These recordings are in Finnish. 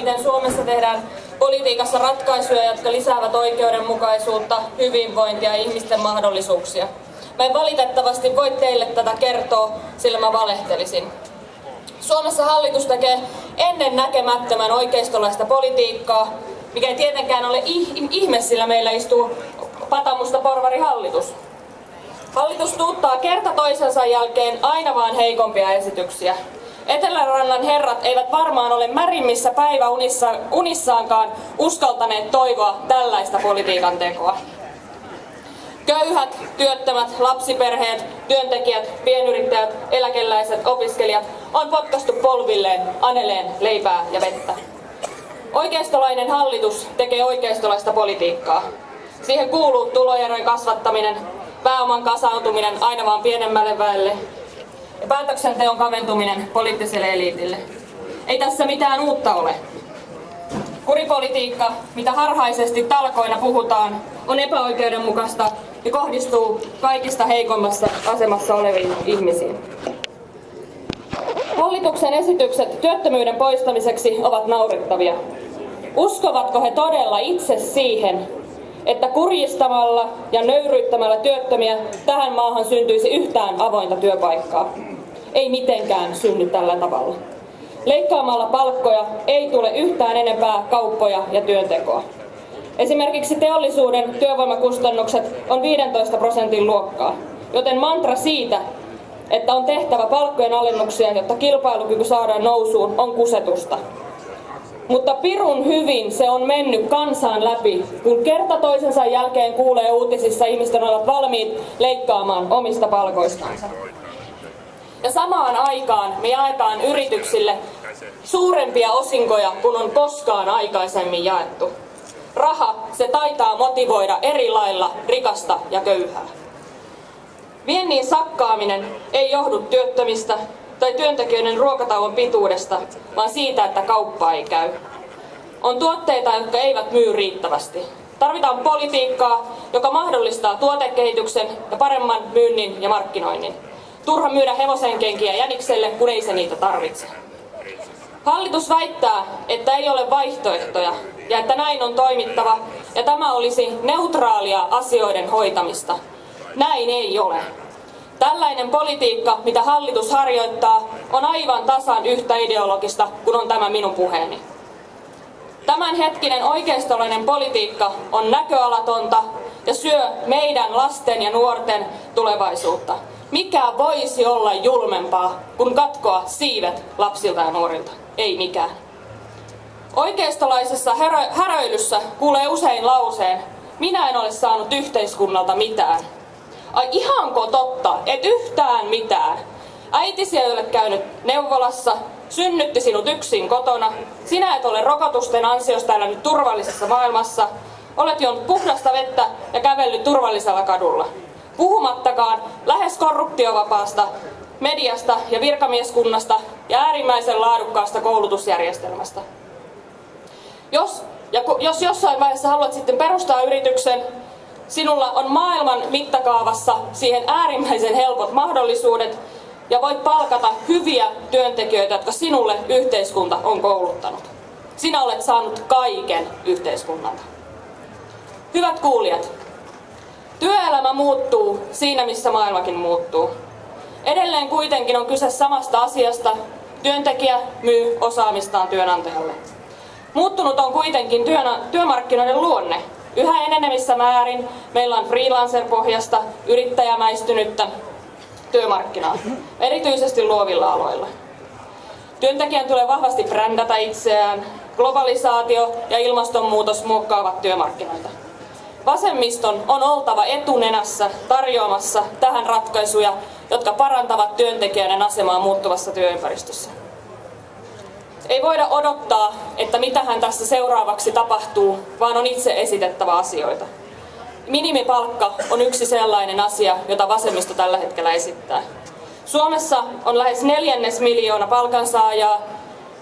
miten Suomessa tehdään politiikassa ratkaisuja, jotka lisäävät oikeudenmukaisuutta, hyvinvointia ja ihmisten mahdollisuuksia. Mä en valitettavasti voi teille tätä kertoa, sillä mä valehtelisin. Suomessa hallitus tekee ennen näkemättömän oikeistolaista politiikkaa, mikä ei tietenkään ole ihme, sillä meillä istuu patamusta porvarihallitus. Hallitus tuuttaa kerta toisensa jälkeen aina vaan heikompia esityksiä. Etelärannan herrat eivät varmaan ole märimmissä päiväunissaankaan uskaltaneet toivoa tällaista politiikan tekoa. Köyhät, työttömät, lapsiperheet, työntekijät, pienyrittäjät, eläkeläiset, opiskelijat on potkaistu polvilleen aneleen leipää ja vettä. Oikeistolainen hallitus tekee oikeistolaista politiikkaa. Siihen kuuluu tuloerojen kasvattaminen, pääoman kasaantuminen aina vaan pienemmälle väelle ja päätöksenteon kaventuminen poliittiselle eliitille. Ei tässä mitään uutta ole. Kuripolitiikka, mitä harhaisesti talkoina puhutaan, on epäoikeudenmukaista ja kohdistuu kaikista heikommassa asemassa oleviin ihmisiin. Hallituksen esitykset työttömyyden poistamiseksi ovat naurettavia. Uskovatko he todella itse siihen, että kurjistamalla ja nöyryyttämällä työttömiä tähän maahan syntyisi yhtään avointa työpaikkaa? Ei mitenkään synny tällä tavalla. Leikkaamalla palkkoja ei tule yhtään enempää kauppoja ja työntekoa. Esimerkiksi teollisuuden työvoimakustannukset on 15% luokkaa, joten mantra siitä, että on tehtävä palkkojen alennuksia, jotta kilpailukyky saadaan nousuun, on kusetusta. Mutta pirun hyvin se on mennyt kansaan läpi, kun kerta toisensa jälkeen kuulee uutisissa ihmisten olevat valmiit leikkaamaan omista palkoistansa. Ja samaan aikaan me jaetaan yrityksille suurempia osinkoja kuin on koskaan aikaisemmin jaettu. Raha, se taitaa motivoida eri lailla rikasta ja köyhää. Viennin sakkaaminen ei johdu työttömistä tai työntekijöiden ruokatauon pituudesta, vaan siitä, että kauppa ei käy. On tuotteita, jotka eivät myy riittävästi. Tarvitaan politiikkaa, joka mahdollistaa tuotekehityksen ja paremman myynnin ja markkinoinnin. Turha myydä hevosenkenkiä jänikselle, kun ei se niitä tarvitse. Hallitus väittää, että ei ole vaihtoehtoja ja että näin on toimittava ja tämä olisi neutraalia asioiden hoitamista. Näin ei ole. Tällainen politiikka, mitä hallitus harjoittaa, on aivan tasan yhtä ideologista kuin on tämä minun puheeni. Tämänhetkinen oikeistolainen politiikka on näköalatonta ja syö meidän lasten ja nuorten tulevaisuutta. Mikä voisi olla julmempaa kuin katkoa siivet lapsilta ja nuorilta? Ei mikään. Oikeistolaisessa häröilyssä kuulee usein lauseen, minä en ole saanut yhteiskunnalta mitään. Ai ihanko totta, et yhtään mitään? Äitisi ei ole käynyt neuvolassa, synnytti sinut yksin kotona, sinä et ole rokotusten ansiosta elänyt turvallisessa maailmassa, olet juonut puhdasta vettä ja kävellyt turvallisella kadulla. Puhumattakaan lähes korruptiovapaasta mediasta ja virkamieskunnasta ja äärimmäisen laadukkaasta koulutusjärjestelmästä. Jos jossain vaiheessa haluat sitten perustaa yrityksen, sinulla on maailman mittakaavassa siihen äärimmäisen helpot mahdollisuudet ja voit palkata hyviä työntekijöitä, jotka sinulle yhteiskunta on kouluttanut. Sinä olet saanut kaiken yhteiskunnalta. Hyvät kuulijat, työelämä muuttuu siinä, missä maailmakin muuttuu. Edelleen kuitenkin on kyse samasta asiasta. Työntekijä myy osaamistaan työnantajalle. Muuttunut on kuitenkin työmarkkinoiden luonne. Yhä enenevissä määrin meillä on freelancer-pohjasta yrittäjämäistynyttä työmarkkinaa, erityisesti luovilla aloilla. Työntekijän tulee vahvasti brändätä itseään. Globalisaatio ja ilmastonmuutos muokkaavat työmarkkinoita. Vasemmiston on oltava etunenässä tarjoamassa tähän ratkaisuja, jotka parantavat työntekijöiden asemaa muuttuvassa työympäristössä. Ei voida odottaa, että mitähän tässä seuraavaksi tapahtuu, vaan on itse esitettävä asioita. Minimipalkka on yksi sellainen asia, jota vasemmisto tällä hetkellä esittää. Suomessa on lähes 250 000 palkansaajaa,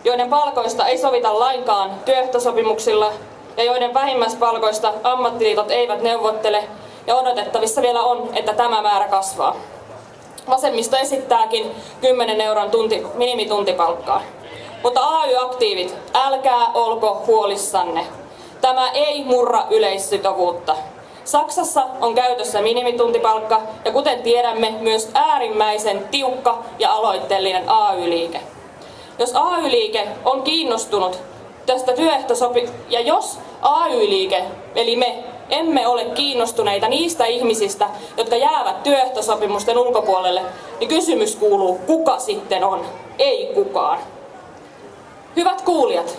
joiden palkoista ei sovita lainkaan työehtosopimuksilla ja joiden vähimmäispalkoista ammattiliitot eivät neuvottele, ja odotettavissa vielä on, että tämä määrä kasvaa. Vasemmisto esittääkin 10 € minimituntipalkkaa. Mutta AY-aktiivit, älkää olko huolissanne. Tämä ei murra yleissitovuutta. Saksassa on käytössä minimituntipalkka ja kuten tiedämme myös äärimmäisen tiukka ja aloitteellinen AY-liike. Jos AY-liike on kiinnostunut tästä ja jos AY-liike, eli me, emme ole kiinnostuneita niistä ihmisistä, jotka jäävät työehtosopimusten ulkopuolelle, niin kysymys kuuluu, kuka sitten on? Ei kukaan. Hyvät kuulijat,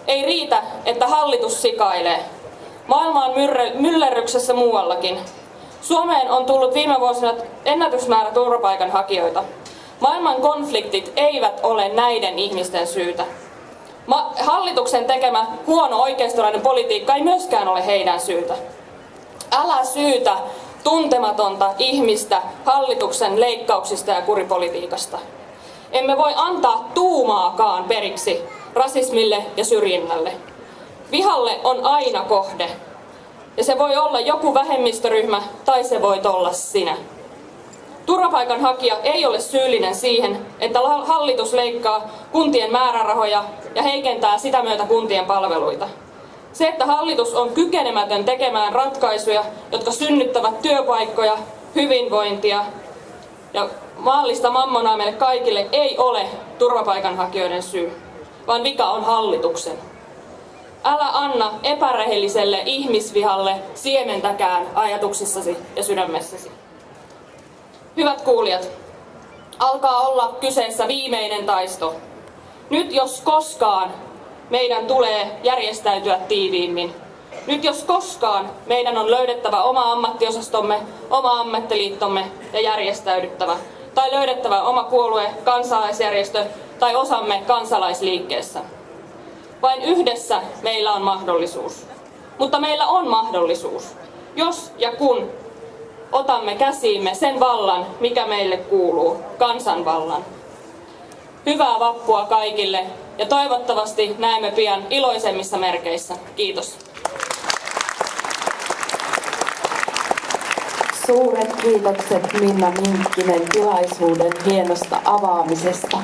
ei riitä, että hallitus sikailee. Maailma on myllerryksessä muuallakin. Suomeen on tullut viime vuosina ennätysmäärä turvapaikanhakijoita. Maailman konfliktit eivät ole näiden ihmisten syytä. Hallituksen tekemä huono oikeistolainen politiikka ei myöskään ole heidän syytä. Älä syytä tuntematonta ihmistä hallituksen leikkauksista ja kuripolitiikasta. Emme voi antaa tuumaakaan periksi rasismille ja syrjinnälle. Vihalle on aina kohde. Ja se voi olla joku vähemmistöryhmä tai se voi olla sinä. Turvapaikanhakija ei ole syyllinen siihen, että hallitus leikkaa kuntien määrärahoja ja heikentää sitä myötä kuntien palveluita. Se, että hallitus on kykenemätön tekemään ratkaisuja, jotka synnyttävät työpaikkoja, hyvinvointia ja maallista mammonaa meille kaikille, ei ole turvapaikanhakijoiden syy, vaan vika on hallituksen. Älä anna epärehelliselle ihmisvihalle siementäkään ajatuksissasi ja sydämessäsi. Hyvät kuulijat, alkaa olla kyseessä viimeinen taisto. Nyt jos koskaan meidän tulee järjestäytyä tiiviimmin. Nyt jos koskaan meidän on löydettävä oma ammattiosastomme, oma ammattiliittomme ja järjestäydyttävä. Tai löydettävä oma puolue, kansalaisjärjestö tai osamme kansalaisliikkeessä. Vain yhdessä meillä on mahdollisuus. Mutta meillä on mahdollisuus, jos ja kun otamme käsiimme sen vallan, mikä meille kuuluu, kansanvallan. Hyvää vappua kaikille ja toivottavasti näemme pian iloisemmissa merkeissä. Kiitos. Suuret kiitokset Minna Minkkinen tilaisuuden hienosta avaamisesta.